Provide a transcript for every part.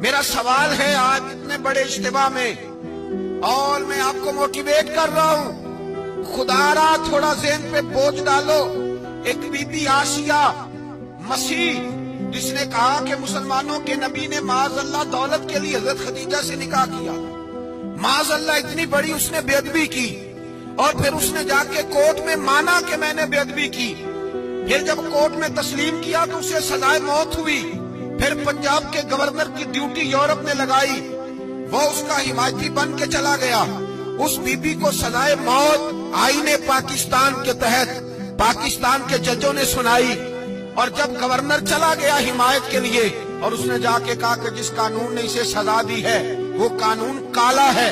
میرا سوال ہے آج اتنے بڑے اجتماع میں، اور میں آپ کو موٹیویٹ کر رہا ہوں، خدا را تھوڑا ذہن پہ بوجھ ڈالو۔ ایک بی بی آسیہ مسیح جس نے کہا کہ مسلمانوں کے نبی نے معاذ اللہ دولت کے لیے حضرت خدیجہ سے نکاح کیا، معاذ اللہ اتنی بڑی اس نے بے ادبی کی، اور پھر اس نے جا کے کورٹ میں مانا کہ میں نے بے ادبی کی، پھر جب کورٹ میں تسلیم کیا تو اسے سزائے موت ہوئی، پھر پنجاب کے گورنر کی ڈیوٹی یورپ نے لگائی، وہ اس کا حمایتی بن کے چلا گیا، اس بی بی کو سزائے موت آئین پاکستان کے تحت پاکستان کے ججوں نے سنائی، اور جب گورنر چلا گیا حمایت کے لیے اور اس نے جا کے کہا کہ جس قانون نے اسے سزا دی ہے وہ قانون کالا ہے،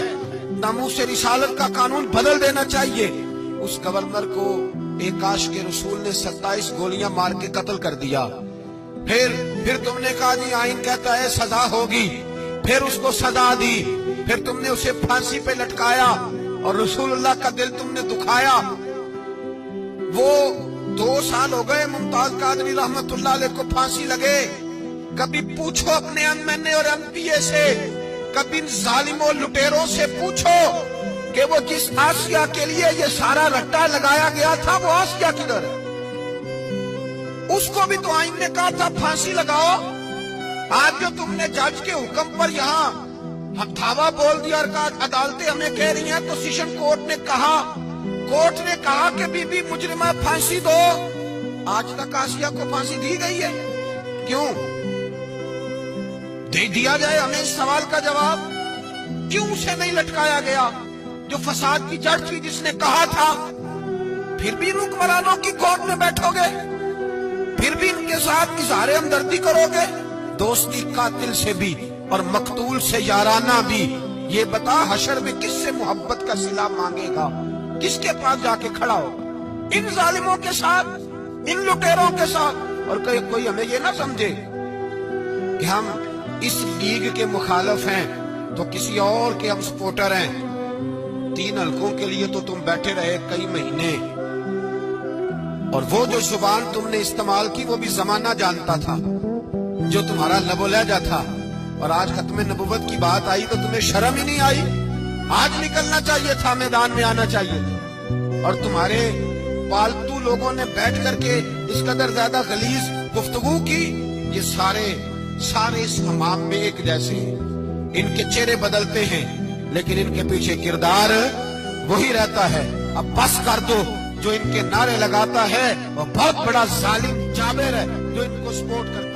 ناموس رسالت کا قانون بدل دینا چاہیے، اس گورنر کو ایک عاشق رسول نے 27 گولیاں مار کے قتل کر دیا۔ پھر تم نے کہا جی آئین کہتا ہے سزا ہوگی، پھر اس کو سزا دی، پھر تم نے اسے پھانسی پہ لٹکایا اور رسول اللہ کا دل تم نے دکھایا۔ وہ 2 سال ہو گئے ممتاز قادری رحمت اللہ علیہ کو پھانسی لگے، کبھی پوچھو اپنے ایم این اے اور ایم پی اے سے، کبھی ان ظالموں لٹیروں سے پوچھو کہ وہ جس آسیہ کے لیے یہ سارا رٹا لگایا گیا تھا وہ آسیہ کدھر ہے؟ اس کو بھی تو آئین نے کہا تھا پھانسی لگاؤ۔ آج جو تم نے جج کے حکم پر یہاں دھاوا بول دیا اور کہا عدالتیں ہمیں کہہ رہی ہیں، تو سیشن کورٹ نے کہا کہ بی بی مجرمہ پھانسی دو، آج تک آسیہ کو پھانسی دی گئی ہے؟ کیوں دیا جائے ہمیں اس سوال کا جواب، کیوں اسے نہیں لٹکایا گیا جو فساد کی جڑ تھی جس نے کہا تھا؟ پھر بھی ان حکمرانوں کی کورٹ میں بیٹھو گے، پھر بھی ان کے ساتھ اظہار ہمدردی کرو گے؟ دوستی قاتل سے بھی اور مقتول سے یارانہ بھی۔ یہ بتا حشر میں کس سے محبت کا صلہ مانگے گا، کس کے پاس جا کے کھڑا ہو؟ ان ظالموں کے ساتھ، ان لٹیروں کے ساتھ؟ اور کوئی ہمیں یہ نہ سمجھے کہ ہم اس لیگ کے مخالف ہیں تو کسی اور کے ہم سپورٹر ہیں۔ 3 حلقوں کے لیے تو تم بیٹھے رہے کئی مہینے، اور وہ جو زبان تم نے استعمال کی وہ بھی زمانہ جانتا تھا، جو تمہارا لب و لہجہ تھا، اور آج ختم نبوت کی بات آئی تو تمہیں شرم ہی نہیں آئی؟ آج نکلنا چاہیے تھا، میدان میں آنا چاہیے تھا، اور تمہارے پالتو لوگوں نے بیٹھ کر کے اس قدر زیادہ غلیظ گفتگو کی۔ یہ سارے اس حمام میں ایک جیسے ہیں، ان کے چہرے بدلتے ہیں لیکن ان کے پیچھے کردار وہی رہتا ہے۔ اب بس کر دو، جو ان کے نعرے لگاتا ہے وہ بہت بڑا ظالم جابر ہے جو ان کو سپورٹ کرتا ہے۔